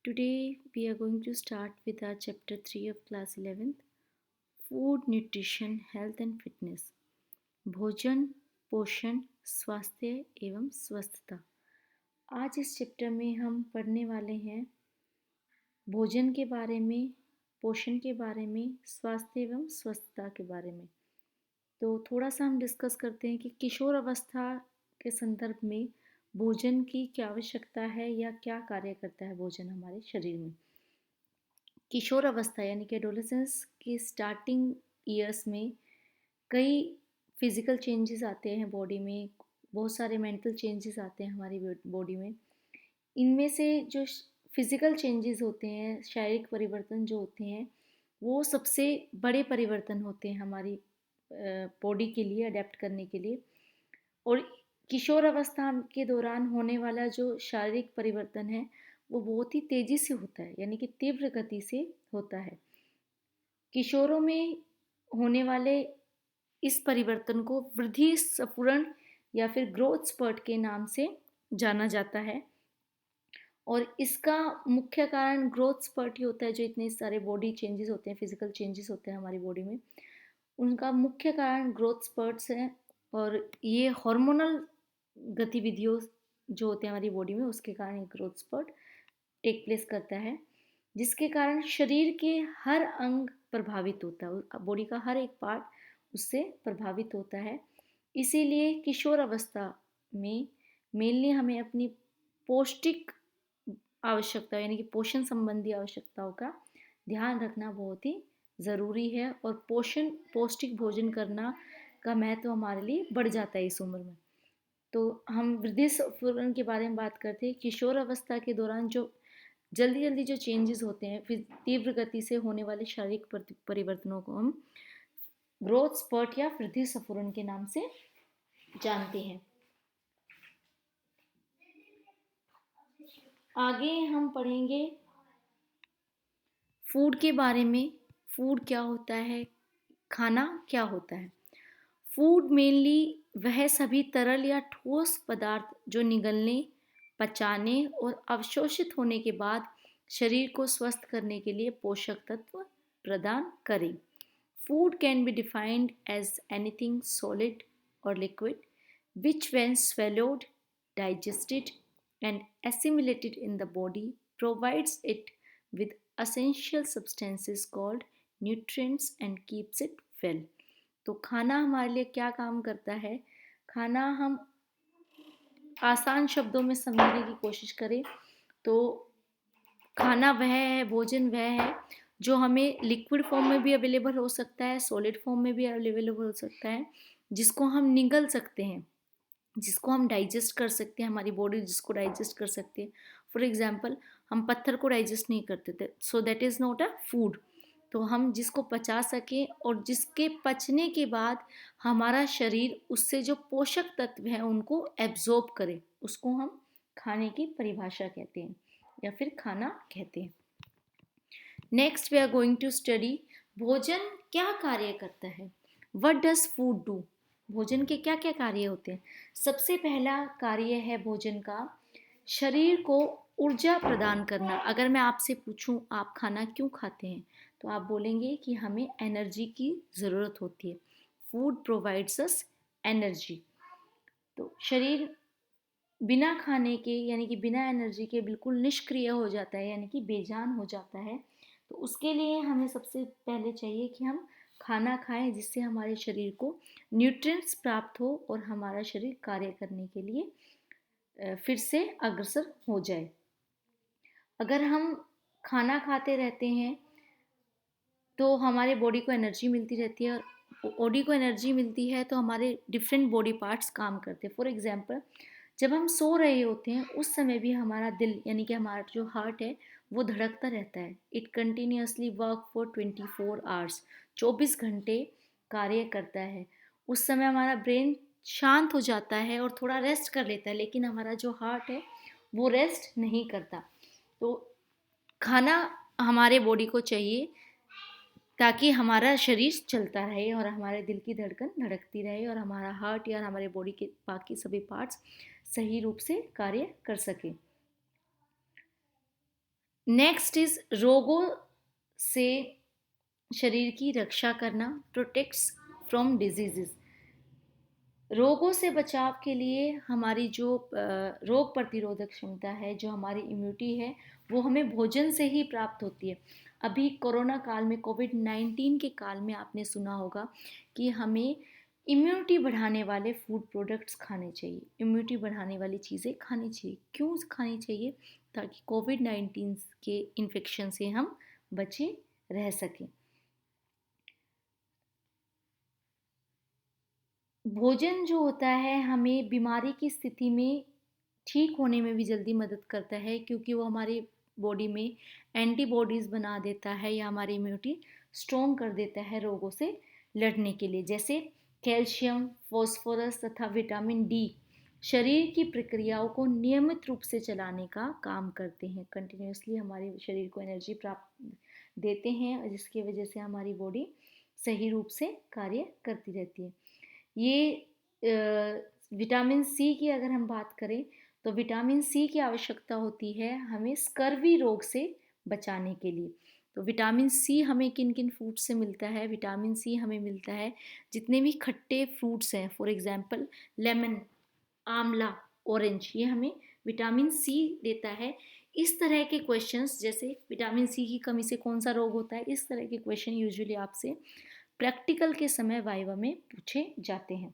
Today we are going to start with our chapter 3 of class 11th, Food, Nutrition, Health and Fitness. भोजन, पोषण, स्वास्थ्य एवं स्वस्थता। आज इस चैप्टर में हम पढ़ने वाले हैं भोजन के बारे में, पोषण के बारे में, स्वास्थ्य एवं स्वस्थता के बारे में। तो थोड़ा सा हम डिस्कस करते हैं कि किशोर अवस्था के संदर्भ में भोजन की क्या आवश्यकता है या क्या कार्य करता है भोजन हमारे शरीर में। किशोर अवस्था यानी कि एडोलेसेंस की स्टार्टिंग ईयर्स में कई फिजिकल चेंजेस आते हैं बॉडी में, बहुत सारे मेंटल चेंजेस आते हैं हमारी बॉडी में। इनमें से जो फिजिकल चेंजेस होते हैं, शारीरिक परिवर्तन जो होते हैं, वो सबसे बड़े परिवर्तन होते हैं हमारी बॉडी के लिए अडेप्ट करने के लिए। और किशोर अवस्था के दौरान होने वाला जो शारीरिक परिवर्तन है वो बहुत ही तेज़ी से होता है, यानी कि तीव्र गति से होता है। किशोरों में होने वाले इस परिवर्तन को वृद्धि स्फुरण या फिर ग्रोथ स्पर्ट के नाम से जाना जाता है। और इसका मुख्य कारण ग्रोथ स्पर्ट ही होता है। जो इतने सारे बॉडी चेंजेस होते हैं, फिजिकल चेंजेस होते हैं हमारी बॉडी में, उनका मुख्य कारण ग्रोथ स्पर्ट्स हैं। और ये हार्मोनल गतिविधियों जो होते हैं हमारी बॉडी में, उसके कारण ग्रोथ स्पर्ट टेक प्लेस करता है, जिसके कारण शरीर के हर अंग प्रभावित होता है, बॉडी का हर एक पार्ट उससे प्रभावित होता है। इसीलिए किशोर अवस्था में मेनली हमें अपनी पौष्टिक आवश्यकता यानी कि पोषण संबंधी आवश्यकताओं का ध्यान रखना बहुत ही ज़रूरी है। और पौष्टिक भोजन करना का महत्व हमारे लिए बढ़ जाता है इस उम्र में। तो हम वृद्धि स्फुरण के बारे में बात करते हैं। किशोर अवस्था के दौरान जो जल्दी जल्दी जो चेंजेस होते हैं, फिर तीव्र गति से होने वाले शारीरिक परिवर्तनों को हम ग्रोथ स्पर्ट या वृद्धि स्फुरण के नाम से जानते हैं। आगे हम पढ़ेंगे फूड के बारे में। फूड क्या होता है, खाना क्या होता है। फूड मेनली वह सभी तरल या ठोस पदार्थ जो निगलने, पचाने और अवशोषित होने के बाद शरीर को स्वस्थ करने के लिए पोषक तत्व प्रदान करें। Food can be defined as anything solid or liquid which, when swallowed, digested, and assimilated in the body, provides it with essential substances called nutrients and keeps it well. तो खाना हमारे लिए क्या काम करता है। खाना हम आसान शब्दों में समझने की कोशिश करें तो खाना वह है, भोजन वह है जो हमें लिक्विड फॉर्म में भी अवेलेबल हो सकता है, सॉलिड फॉर्म में भी अवेलेबल हो सकता है, जिसको हम निगल सकते हैं, जिसको हम डाइजेस्ट कर सकते हैं, हमारी बॉडी जिसको डाइजेस्ट कर सकती है। फॉर एग्जांपल, हम पत्थर को डाइजेस्ट नहीं करते थे, so that is not a food. तो हम जिसको पचा सकें और जिसके पचने के बाद हमारा शरीर उससे जो पोषक तत्व हैं उनको एब्जॉर्ब करे, उसको हम खाने की परिभाषा कहते हैं या फिर खाना कहते हैं। Next we are going to study भोजन क्या कार्य करता है। What does food do. भोजन के क्या क्या कार्य होते हैं। सबसे पहला कार्य है भोजन का शरीर को ऊर्जा प्रदान करना। अगर मैं आपसे पूछूं आप खाना क्यों खाते हैं, तो आप बोलेंगे कि हमें एनर्जी की ज़रूरत होती है। Food provides us energy. तो शरीर बिना खाने के यानी कि बिना एनर्जी के बिल्कुल निष्क्रिय हो जाता है, यानी कि बेजान हो जाता है। तो उसके लिए हमें सबसे पहले चाहिए कि हम खाना खाएं जिससे हमारे शरीर को न्यूट्रिएंट्स प्राप्त हो और हमारा शरीर कार्य करने के लिए फिर से अग्रसर हो जाए। अगर हम खाना खाते रहते हैं तो हमारे बॉडी को एनर्जी मिलती रहती है, और बॉडी को एनर्जी मिलती है तो हमारे डिफरेंट बॉडी पार्ट्स काम करते हैं। फॉर एग्जांपल, जब हम सो रहे होते हैं उस समय भी हमारा दिल यानी कि हमारा जो हार्ट है वो धड़कता रहता है। It continuously work for 24 hours, 24 घंटे कार्य करता है। उस समय हमारा ब्रेन शांत हो जाता है और थोड़ा रेस्ट कर लेता है, लेकिन हमारा जो हार्ट है वो रेस्ट नहीं करता। तो खाना हमारे बॉडी को चाहिए ताकि हमारा शरीर चलता रहे और हमारे दिल की धड़कन धड़कती रहे और हमारा हार्ट या हमारे बॉडी के बाकी सभी पार्ट्स सही रूप से कार्य कर सकें। नेक्स्ट इज रोगों से शरीर की रक्षा करना, प्रोटेक्ट्स फ्रॉम डिजीजेस। रोगों से बचाव के लिए हमारी जो रोग प्रतिरोधक क्षमता है, जो हमारी इम्यूनिटी है, वो हमें भोजन से ही प्राप्त होती है। अभी कोरोना काल में, कोविड-19 के काल में आपने सुना होगा कि हमें इम्यूनिटी बढ़ाने वाले फूड प्रोडक्ट्स खाने चाहिए, इम्यूनिटी बढ़ाने वाली चीज़ें खानी चाहिए। क्यों खानी चाहिए? ताकि कोविड-19 के इन्फेक्शन से हम बचे रह सकें। भोजन जो होता है हमें बीमारी की स्थिति में ठीक होने में भी जल्दी मदद करता है, क्योंकि वो हमारी बॉडी में एंटीबॉडीज़ बना देता है या हमारी इम्यूनिटी स्ट्रॉन्ग कर देता है रोगों से लड़ने के लिए। जैसे कैल्शियम, फास्फोरस तथा विटामिन डी शरीर की प्रक्रियाओं को नियमित रूप से चलाने का काम करते हैं, कंटिन्यूसली हमारे शरीर को एनर्जी प्राप्त देते हैं, जिसकी वजह से हमारी बॉडी सही रूप से कार्य करती रहती है। ये विटामिन सी की अगर हम बात करें, तो विटामिन सी की आवश्यकता होती है हमें स्कर्वी रोग से बचाने के लिए। तो विटामिन सी हमें किन किन फ्रूट से मिलता है? विटामिन सी हमें मिलता है जितने भी खट्टे फ्रूट्स हैं, फॉर एग्जांपल लेमन, आंवला, ऑरेंज, ये हमें विटामिन सी देता है। इस तरह के क्वेश्चंस, जैसे विटामिन सी की कमी से कौन सा रोग होता है, इस तरह के क्वेश्चन यूजुअली आपसे प्रैक्टिकल के समय वाइवा में पूछे जाते हैं।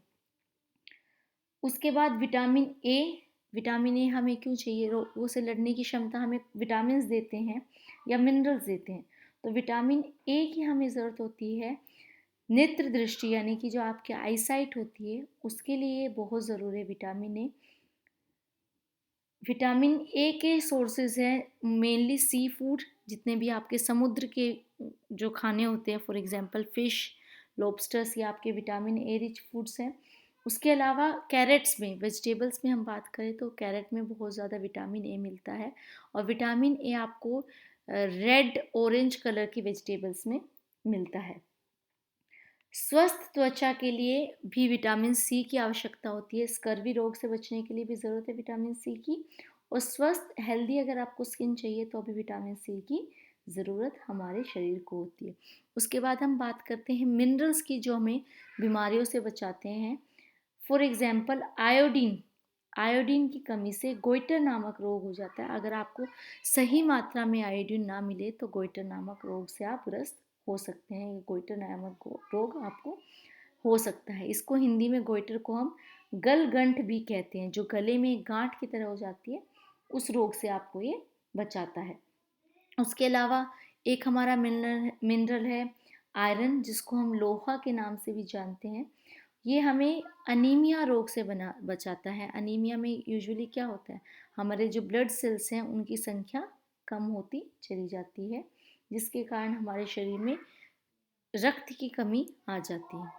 उसके बाद विटामिन ए हमें क्यों चाहिए? रोगों से लड़ने की क्षमता हमें विटामिन देते हैं या मिनरल्स देते हैं। तो विटामिन ए की हमें ज़रूरत होती है नेत्र दृष्टि, यानी कि जो आपकी आईसाइट होती है, उसके लिए बहुत ज़रूरी है विटामिन ए। विटामिन ए के सोर्सेज हैं मेनली सी फूड, जितने भी आपके समुद्र के जो खाने होते हैं, फॉर एग्जांपल फिश, लॉबस्टर्स, ये आपके विटामिन ए रिच फूड्स हैं। उसके अलावा कैरेट्स में, वेजिटेबल्स में हम बात करें तो कैरेट में बहुत ज़्यादा विटामिन ए मिलता है, और विटामिन ए आपको रेड ऑरेंज कलर की वेजिटेबल्स में मिलता है। स्वस्थ त्वचा के लिए भी विटामिन सी की आवश्यकता होती है। स्कर्वी रोग से बचने के लिए भी ज़रूरत है विटामिन सी की, और स्वस्थ हेल्दी अगर आपको स्किन चाहिए तो भी विटामिन सी की ज़रूरत हमारे शरीर को होती है। उसके बाद हम बात करते हैं मिनरल्स की, जो हमें बीमारियों से बचाते हैं। फॉर एग्जांपल आयोडीन, आयोडीन की कमी से गोइटर नामक रोग हो जाता है। अगर आपको सही मात्रा में आयोडीन ना मिले तो गोइटर नामक रोग से आप ग्रस्त हो सकते हैं। गोइटर नामक रोग आपको हो सकता है। इसको हिंदी में गोइटर को हम गलगंठ भी कहते हैं, जो गले में गांठ की तरह हो जाती है, उस रोग से आपको ये बचाता है। उसके अलावा एक हमारा मिनरल है आयरन, जिसको हम लोहा के नाम से भी जानते हैं। ये हमें अनीमिया रोग से बचाता है। अनीमिया में यूजुअली क्या होता है, हमारे जो ब्लड सेल्स हैं उनकी संख्या कम होती चली जाती है, जिसके कारण हमारे शरीर में रक्त की कमी आ जाती है।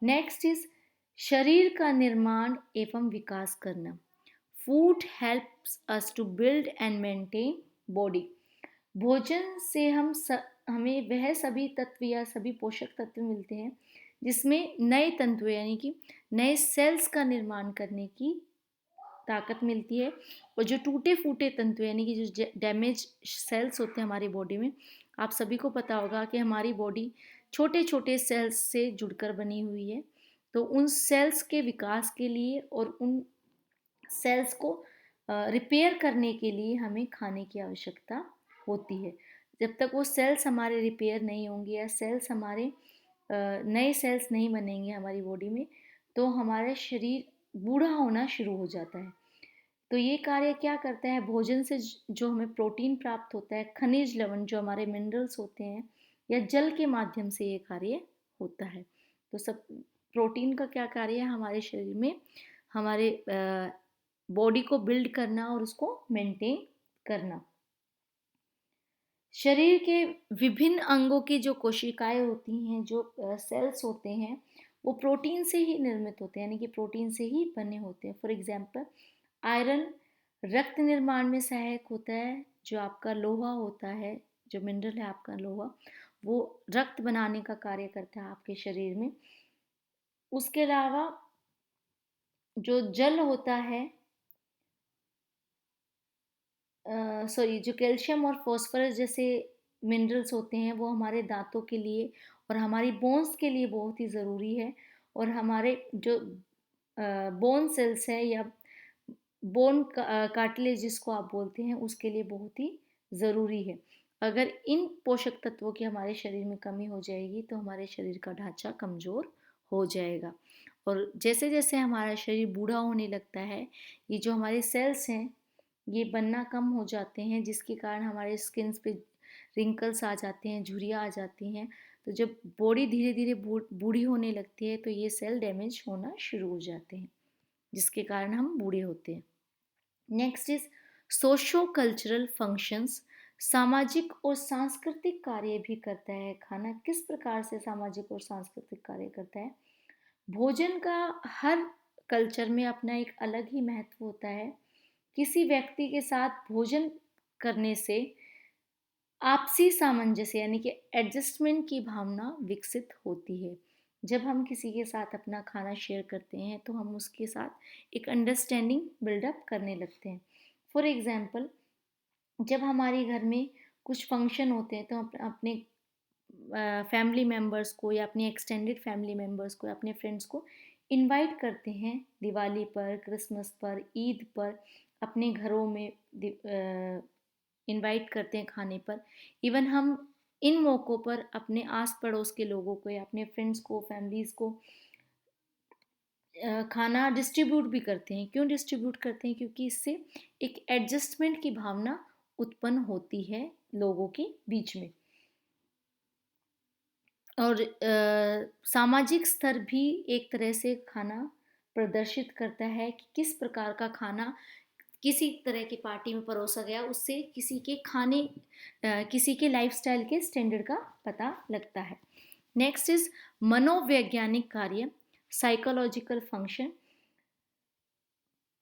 नेक्स्ट इज शरीर का निर्माण एवं विकास करना। Food helps us to build and maintain body. भोजन से हमें वह सभी तत्व या सभी पोषक तत्व मिलते हैं जिसमें नए तंतु यानी कि नए सेल्स का निर्माण करने की ताकत मिलती है, और जो टूटे फूटे तंतु यानी कि जो डैमेज सेल्स होते हैं हमारी बॉडी में, आप सभी को पता होगा कि हमारी बॉडी छोटे छोटे सेल्स से जुड़कर बनी हुई है। तो उन सेल्स के विकास के लिए और उन सेल्स को रिपेयर करने के लिए हमें खाने की आवश्यकता होती है। जब तक वो सेल्स हमारे रिपेयर नहीं होंगे या सेल्स हमारे नए सेल्स नहीं बनेंगे हमारी बॉडी में, तो हमारा शरीर बूढ़ा होना शुरू हो जाता है। तो ये कार्य क्या करता है, भोजन से जो हमें प्रोटीन प्राप्त होता है, खनिज लवण जो हमारे मिनरल्स होते हैं, या जल के माध्यम से ये कार्य होता है। तो सब प्रोटीन का क्या कार्य है हमारे शरीर में, हमारे बॉडी को बिल्ड करना और उसको मेंटेन करना। शरीर के विभिन्न अंगों की जो कोशिकाएं होती हैं, जो सेल्स होते हैं, वो प्रोटीन से ही निर्मित होते हैं, यानी कि प्रोटीन से ही बने होते हैं। फॉर एग्जांपल आयरन रक्त निर्माण में सहायक होता है। जो आपका लोहा होता है, जो मिनरल है आपका लोहा, वो रक्त बनाने का कार्य करता है आपके शरीर में। उसके अलावा जो जल होता है, सॉरी, जो कैल्शियम और फॉस्फोरस जैसे मिनरल्स होते हैं वो हमारे दांतों के लिए और हमारी बोन्स के लिए बहुत ही ज़रूरी है। और हमारे जो बोन सेल्स है या कार्टिलेज जिसको आप बोलते हैं उसके लिए बहुत ही ज़रूरी है। अगर इन पोषक तत्वों की हमारे शरीर में कमी हो जाएगी तो हमारे शरीर का ढांचा कमज़ोर हो जाएगा। और जैसे जैसे हमारा शरीर बूढ़ा होने लगता है, ये जो हमारे सेल्स हैं ये बनना कम हो जाते हैं, जिसके कारण हमारे स्किन पे रिंकल्स आ जाते हैं, झुर्रियाँ आ जाती हैं। तो जब बॉडी धीरे धीरे बूढ़ी होने लगती है तो ये सेल डैमेज होना शुरू हो जाते हैं, जिसके कारण हम बूढ़े होते हैं। Next is socio cultural functions. सामाजिक और सांस्कृतिक कार्य भी करता है खाना। किस प्रकार से सामाजिक और सांस्कृतिक कार्य करता है? भोजन का हर कल्चर में अपना एक अलग ही महत्व होता है। किसी व्यक्ति के साथ भोजन करने से आपसी सामंजस्य यानी कि एडजस्टमेंट की भावना विकसित होती है। जब हम किसी के साथ अपना खाना शेयर करते हैं तो हम उसके साथ एक अंडरस्टैंडिंग बिल्डअप करने लगते हैं। फॉर एग्जाम्पल, जब हमारे घर में कुछ फंक्शन होते हैं तो हम अपने फैमिली मेम्बर्स को या अपने एक्सटेंडेड फैमिली मेम्बर्स को या अपने फ्रेंड्स को इनवाइट करते हैं। दिवाली पर, क्रिसमस पर, ईद पर अपने घरों में इनवाइट करते हैं खाने पर। इवन हम इन मौक़ों पर अपने आस पड़ोस के लोगों को या अपने फ्रेंड्स को, फैमिलीज़ को खाना डिस्ट्रीब्यूट भी करते हैं। क्यों डिस्ट्रीब्यूट करते हैं? क्योंकि इससे एक एडजस्टमेंट की भावना उत्पन्न होती है लोगों के बीच में। और सामाजिक स्तर भी एक तरह से खाना प्रदर्शित करता है कि किस प्रकार का खाना किसी तरह की पार्टी में परोसा गया, उससे किसी के खाने किसी के लाइफस्टाइल के स्टैंडर्ड का पता लगता है। नेक्स्ट इज मनोवैज्ञानिक कार्य, साइकोलॉजिकल फंक्शन।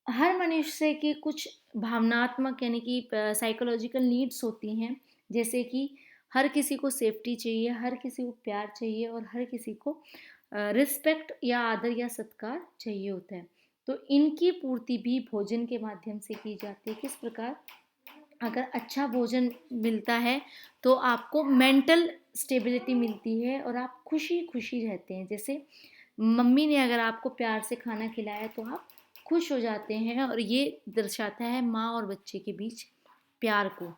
हर मनुष्य की कुछ भावनात्मक यानी कि साइकोलॉजिकल नीड्स होती हैं, जैसे कि हर किसी को सेफ्टी चाहिए, हर किसी को प्यार चाहिए और हर किसी को रिस्पेक्ट या आदर या सत्कार चाहिए होता है। तो इनकी पूर्ति भी भोजन के माध्यम से की जाती है। किस प्रकार? अगर अच्छा भोजन मिलता है तो आपको मेंटल स्टेबिलिटी मिलती है और आप खुशी खुशी रहते हैं। जैसे मम्मी ने अगर आपको प्यार से खाना खिलाया तो आप खुश हो जाते हैं और ये दर्शाता है माँ और बच्चे के बीच प्यार को।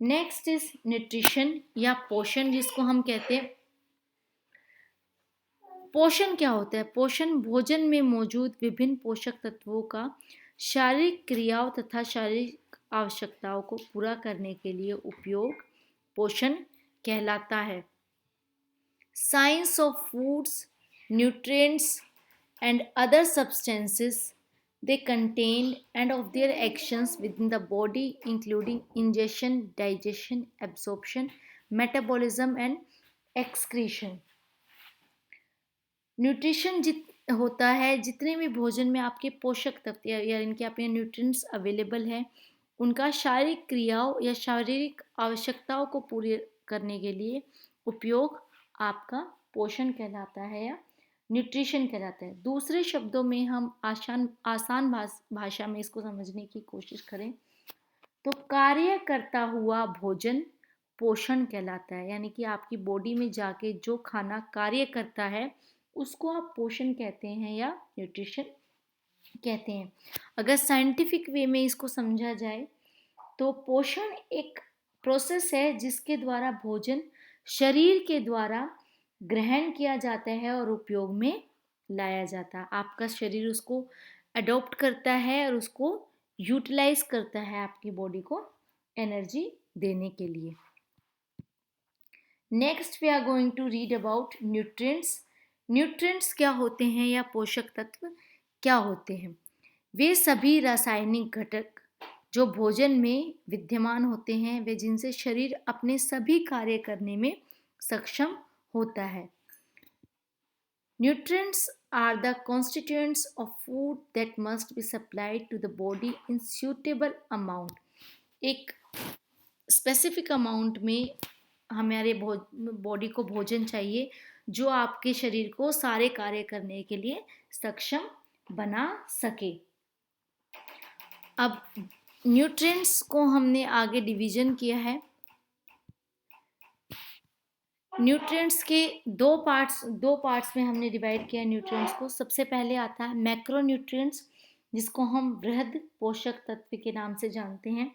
नेक्स्ट इज न्यूट्रिशन या पोषण, जिसको हम कहते हैं। पोषण क्या होता है? पोषण भोजन में मौजूद विभिन्न पोषक तत्वों का शारीरिक क्रियाओं तथा शारीरिक आवश्यकताओं को पूरा करने के लिए उपयोग पोषण कहलाता है। Science of foods, nutrients, and other substances they contain and of their actions within the body, including ingestion, digestion, absorption, metabolism, and excretion. Nutrition होता है जितने भी भोजन में आपके पोषक तत्व या इनके आपके न्यूट्रिएंट्स अवेलेबल हैं, उनका शारीरिक क्रियाओं या शारीरिक आवश्यकताओं को पूरी करने के लिए उपयोग आपका पोषण कहलाता है या न्यूट्रिशन कहलाता है। दूसरे शब्दों में हम आसान भाषा में इसको समझने की कोशिश करें तो कार्य करता हुआ भोजन पोषण कहलाता है। यानी कि आपकी बॉडी में जाके जो खाना कार्य करता है उसको आप पोषण कहते हैं या न्यूट्रिशन कहते हैं। अगर साइंटिफिक वे में इसको समझा जाए तो पोषण एक प्रोसेस है जिसके द्वारा भोजन शरीर के द्वारा ग्रहण किया जाता है और उपयोग में लाया जाता है। आपका शरीर उसको अडॉप्ट करता है और उसको यूटिलाइज करता है आपकी बॉडी को एनर्जी देने के लिए। Next we are going to read about nutrients. Nutrients क्या होते हैं या पोषक तत्व क्या होते हैं? वे सभी रासायनिक घटक जो भोजन में विद्यमान होते हैं वे जिनसे शरीर अपने सभी कार्य करने में सक्षम होता है। Nutrients are the constituents of food that must be supplied to the body in suitable amount. एक स्पेसिफिक अमाउंट में हमारे बॉडी को भोजन चाहिए जो आपके शरीर को सारे कार्य करने के लिए सक्षम बना सके। अब न्यूट्रिएंट्स को हमने आगे डिवीजन किया है। न्यूट्रिएंट्स के दो पार्ट्स में हमने डिवाइड किया है न्यूट्रिएंट्स को। सबसे पहले आता है मैक्रो न्यूट्रिएंट्स, जिसको हम वृहद पोषक तत्व के नाम से जानते हैं।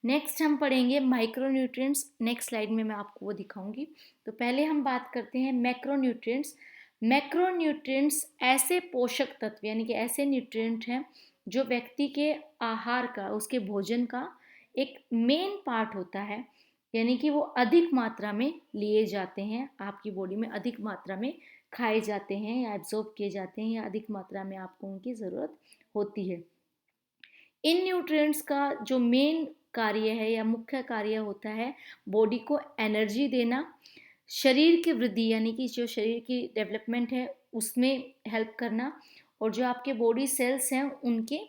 नेक्स्ट हम पढ़ेंगे माइक्रो न्यूट्रिएंट्स, नेक्स्ट स्लाइड में मैं आपको वो दिखाऊंगी। तो पहले हम बात करते हैं मैक्रो न्यूट्रिएंट्स। मैक्रो न्यूट्रिएंट्स ऐसे पोषक तत्व यानी कि ऐसे न्यूट्रिएंट हैं जो व्यक्ति के आहार का, उसके भोजन का एक मेन पार्ट होता है, यानी कि वो अधिक मात्रा में लिए जाते हैं, आपकी बॉडी में अधिक मात्रा में खाए जाते हैं या एब्जॉर्ब किए जाते हैं, या अधिक मात्रा में आपको उनकी ज़रूरत होती है। इन न्यूट्रिएंट्स का जो मेन कार्य है या मुख्य कार्य होता है बॉडी को एनर्जी देना, शरीर की वृद्धि यानी कि जो शरीर की डेवलपमेंट है उसमें हेल्प करना, और जो आपके बॉडी सेल्स हैं उनके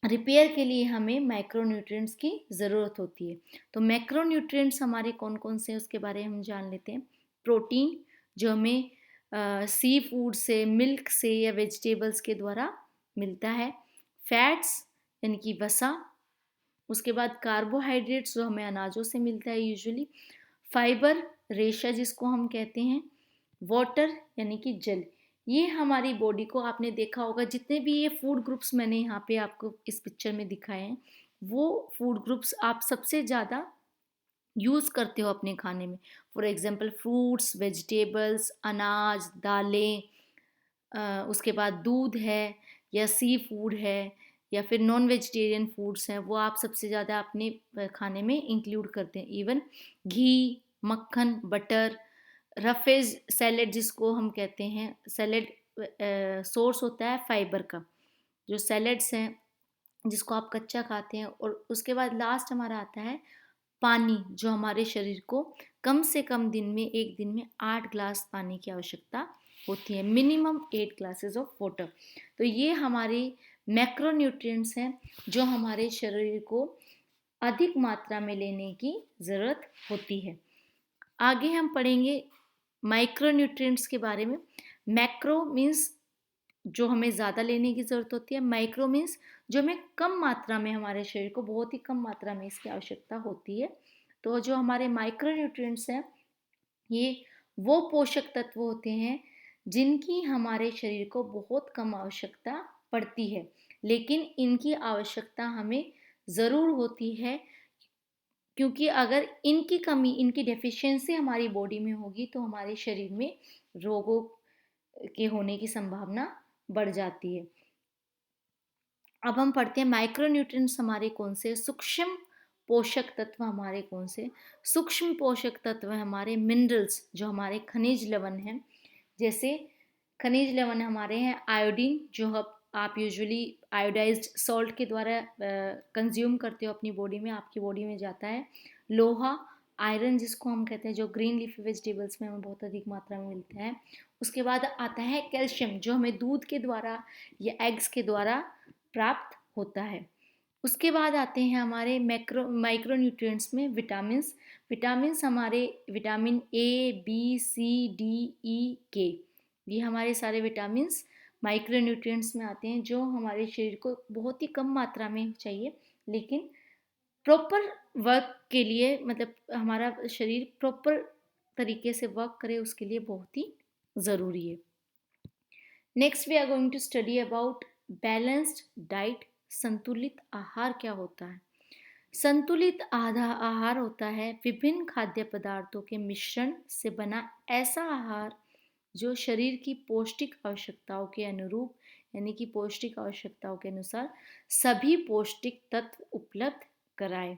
रिपेयर के लिए हमें माइक्रोन्यूट्रिएंट्स की ज़रूरत होती है। तो मैक्रोन्यूट्रिएंट्स हमारे कौन कौन से हैं उसके बारे में हम जान लेते हैं। प्रोटीन, जो हमें सी फूड से, मिल्क से या वेजिटेबल्स के द्वारा मिलता है। फैट्स यानी कि वसा। उसके बाद कार्बोहाइड्रेट्स, जो हमें अनाजों से मिलता है यूजुअली। फाइबर, रेशा जिसको हम कहते हैं। वाटर यानी कि जल। ये हमारी बॉडी को, आपने देखा होगा जितने भी ये फूड ग्रुप्स मैंने यहाँ पे आपको इस पिक्चर में दिखाए हैं, वो फूड ग्रुप्स आप सबसे ज़्यादा यूज़ करते हो अपने खाने में। फॉर एग्जांपल फ्रूट्स, वेजिटेबल्स, अनाज, दालें, उसके बाद दूध है या सी फूड है या फिर नॉन वेजिटेरियन फूड्स हैं, वो आप सबसे ज़्यादा अपने खाने में इंक्लूड करते हैं। इवन घी, मक्खन, बटर, रफेज सैलेड जिसको हम कहते हैं, सैलेड सोर्स होता है फाइबर का, जो सैलेड्स हैं जिसको आप कच्चा खाते हैं। और उसके बाद लास्ट हमारा आता है पानी, जो हमारे शरीर को कम से कम दिन में, एक दिन में 8 ग्लास पानी की आवश्यकता होती है, मिनिमम 8 ग्लासेस ऑफ वाटर। तो ये हमारे मैक्रोन्यूट्रिएंट्स हैं जो हमारे शरीर को अधिक मात्रा में लेने की ज़रूरत होती है। आगे हम पढ़ेंगे माइक्रोन्यूट्रिएंट्स के बारे में। मैक्रो मीन्स जो हमें ज़्यादा लेने की ज़रूरत होती है, माइक्रो मीन्स जो हमें कम मात्रा में, हमारे शरीर को बहुत ही कम मात्रा में इसकी आवश्यकता होती है। तो जो हमारे माइक्रोन्यूट्रिएंट्स हैं, ये वो पोषक तत्व होते हैं जिनकी हमारे शरीर को बहुत कम आवश्यकता पड़ती है, लेकिन इनकी आवश्यकता हमें ज़रूर होती है, क्योंकि अगर इनकी कमी, इनकी डेफिशिएंसी हमारी बॉडी में होगी तो हमारे शरीर में रोगों के होने की संभावना बढ़ जाती है। अब हम पढ़ते हैं माइक्रोन्यूट्रिएंट्स हमारे कौन से, सूक्ष्म पोषक तत्व हमारे कौन से। सूक्ष्म पोषक तत्व हमारे मिनरल्स, जो हमारे खनिज लवण हैं। जैसे खनिज लवण हमारे हैं आयोडीन, जो आप यूजुअली आयोडाइज्ड सॉल्ट के द्वारा कंज्यूम करते हो अपनी बॉडी में, आपकी बॉडी में जाता है। लोहा, आयरन जिसको हम कहते हैं, जो ग्रीन लीफी वेजिटेबल्स में हमें बहुत अधिक मात्रा में मिलता है। उसके बाद आता है कैल्शियम, जो हमें दूध के द्वारा या एग्स के द्वारा प्राप्त होता है। उसके बाद आते हैं हमारे माइक्रोन्यूट्रिएंट्स में विटामिन्स। विटामिन्स हमारे vitamin A, B, C, D, E, K, ये हमारे सारे विटामिन्स माइक्रोन्यूट्रिएंट्स में आते हैं, जो हमारे शरीर को बहुत ही कम मात्रा में चाहिए, लेकिन प्रॉपर वर्क के लिए, मतलब हमारा शरीर प्रॉपर तरीके से वर्क करे उसके लिए बहुत ही ज़रूरी है। Next we are going to study about balanced diet. संतुलित आहार क्या होता है? संतुलित आहार होता है विभिन्न खाद्य पदार्थों के मिश्रण से बना ऐसा आहार जो शरीर की पौष्टिक आवश्यकताओं के अनुरूप, यानी कि पौष्टिक आवश्यकताओं के अनुसार सभी पौष्टिक तत्व उपलब्ध कराए।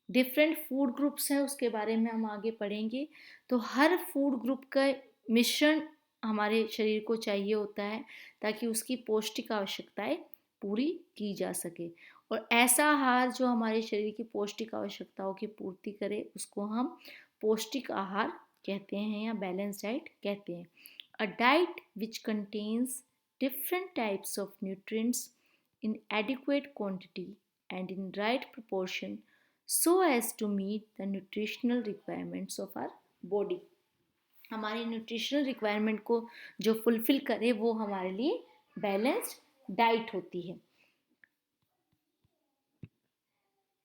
डिफरेंट फूड ग्रुप्स हैं, उसके बारे में हम आगे पढ़ेंगे। तो हर फूड ग्रुप का मिश्रण हमारे शरीर को चाहिए होता है ताकि उसकी पौष्टिक आवश्यकताएं पूरी की जा सके। और ऐसा आहार जो हमारे शरीर की पौष्टिक आवश्यकताओं की पूर्ति करे उसको हम पौष्टिक आहार कहते हैं या बैलेंस डाइट कहते हैं। A diet which contains different types of nutrients in adequate quantity and in right proportion so as to meet the nutritional requirements of our body. हमारे न्यूट्रिशनल रिक्वायरमेंट को जो फुलफिल करे वो हमारे लिए बैलेंस्ड डाइट होती है।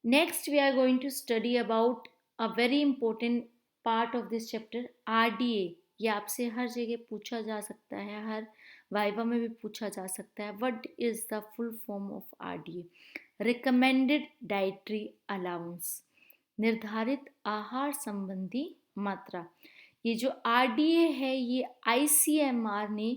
Next, we are going to study about a very important part of this chapter, RDA. ये आपसे हर जगह पूछा जा सकता है, हर वाइवा में भी पूछा जा सकता है. What is the full form of RDA? Recommended Dietary Allowance. निर्धारित आहार संबंधी मात्रा. ये जो RDA है ये ICMR ने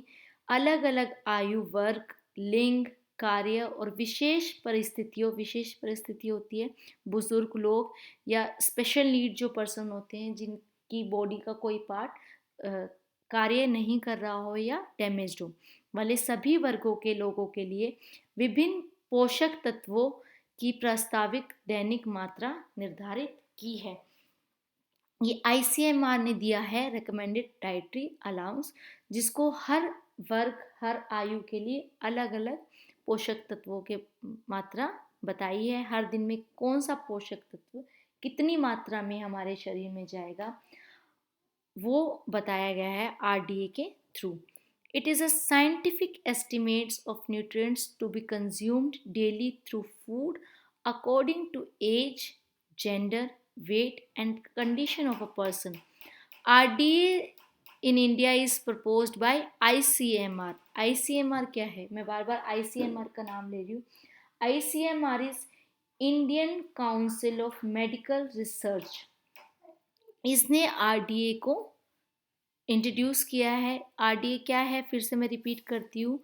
अलग अलग आयु वर्ग, लिंग, कार्य और विशेष परिस्थिति होती है, बुजुर्ग लोग या स्पेशल नीड जो पर्सन होते हैं जिनकी बॉडी का कोई पार्ट कार्य नहीं कर रहा हो या डैमेज्ड हो, वाले सभी वर्गों के लोगों के लिए विभिन्न पोषक तत्वों की प्रस्तावित दैनिक मात्रा निर्धारित की है. ये ICMR ने दिया है रिकमेंडेड डाइटरी अलाउंस, जिसको हर वर्ग, हर आयु के लिए अलग अलग पोषक तत्वों के मात्रा बताई है. हर दिन में कौन सा पोषक तत्व कितनी मात्रा में हमारे शरीर में जाएगा वो बताया गया है RDA के through. It is a scientific estimates of nutrients to be consumed daily through food according to age, gender, weight and condition of a person. RDA in India is proposed by ICMR. ICMR क्या है? मैं बार बार ICMR का नाम ले रही हूँ. ICMR is Indian Council of Medical Research. इसने RDA को इंट्रोड्यूस किया है. RDA क्या है, फिर से मैं रिपीट करती हूँ.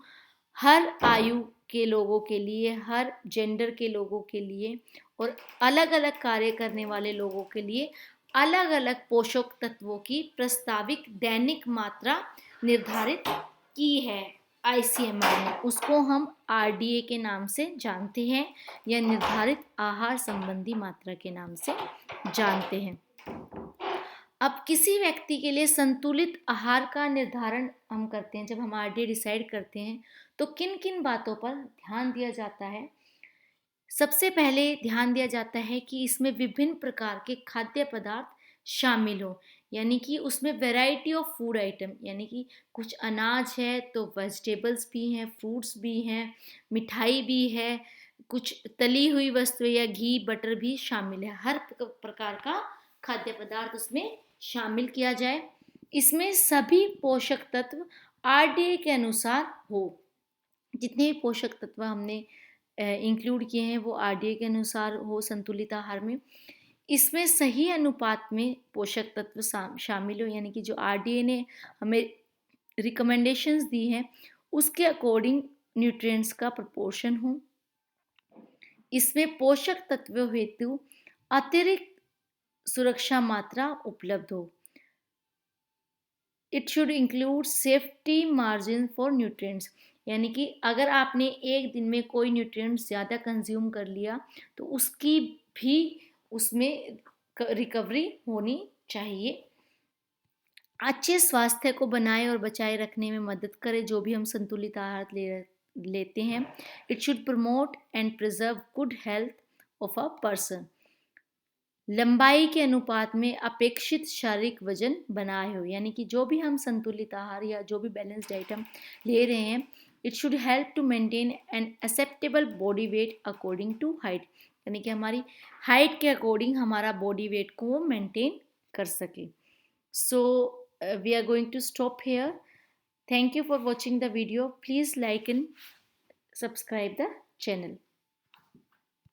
हर आयु के लोगों के लिए, हर जेंडर के लोगों के लिए और अलग अलग कार्य करने वाले लोगों के लिए अलग अलग पोषक तत्वों की प्रस्तावित दैनिक मात्रा निर्धारित की है ICMR ने. उसको हम RDA के नाम से जानते हैं या निर्धारित आहार संबंधी मात्रा के नाम से जानते हैं. अब किसी व्यक्ति के लिए संतुलित आहार का निर्धारण हम करते हैं, जब हम RDA डिसाइड करते हैं तो किन किन बातों पर ध्यान दिया जाता है. सबसे पहले ध्यान दिया जाता है कि इसमें विभिन्न प्रकार के खाद्य पदार्थ शामिल हो, यानी कि उसमें वैरायटी ऑफ फूड आइटम, यानी कि कुछ अनाज है तो वेजिटेबल्स भी हैं, फ्रूट्स भी हैं, मिठाई भी है, कुछ तली हुई वस्तुएं या घी बटर भी शामिल है. हर प्रकार का खाद्य पदार्थ उसमें शामिल किया जाए. इसमें सभी पोषक तत्व RDA के अनुसार हो. जितने भी पोषक तत्व हमने इंक्लूड किए हैं वो RDA के अनुसार हो संतुलित आहार में. इसमें सही अनुपात में पोषक तत्व शामिल हो, यानी कि जो RDA ने हमें रिकमेंडेशंस दी हैं उसके अकॉर्डिंग न्यूट्रिएंट्स का प्रोपोर्शन हो. इसमें पोषक तत्वों हेतु अतिरिक्त सुरक्षा मात्रा उपलब्ध हो. It should include safety margin for nutrients, यानी कि अगर आपने एक दिन में कोई न्यूट्रिएंट्स ज़्यादा कंज्यूम कर लिया तो उसकी भी उसमें रिकवरी होनी चाहिए. अच्छे स्वास्थ्य को बनाए और बचाए रखने में मदद करे जो भी हम संतुलित आहार लेते हैं. It should promote and preserve good health of a person. लंबाई के अनुपात में अपेक्षित शारीरिक वजन बनाए हो, यानी कि जो भी हम संतुलित आहार या जो भी बैलेंस्ड डाइट हम ले रहे हैं, it should help to maintain an acceptable body weight according to height, यानी कि हमारी हाइट के अकॉर्डिंग हमारा बॉडी वेट को मेंटेन कर सके. So we are going to stop here. Thank you for watching the video. Please like and subscribe the channel.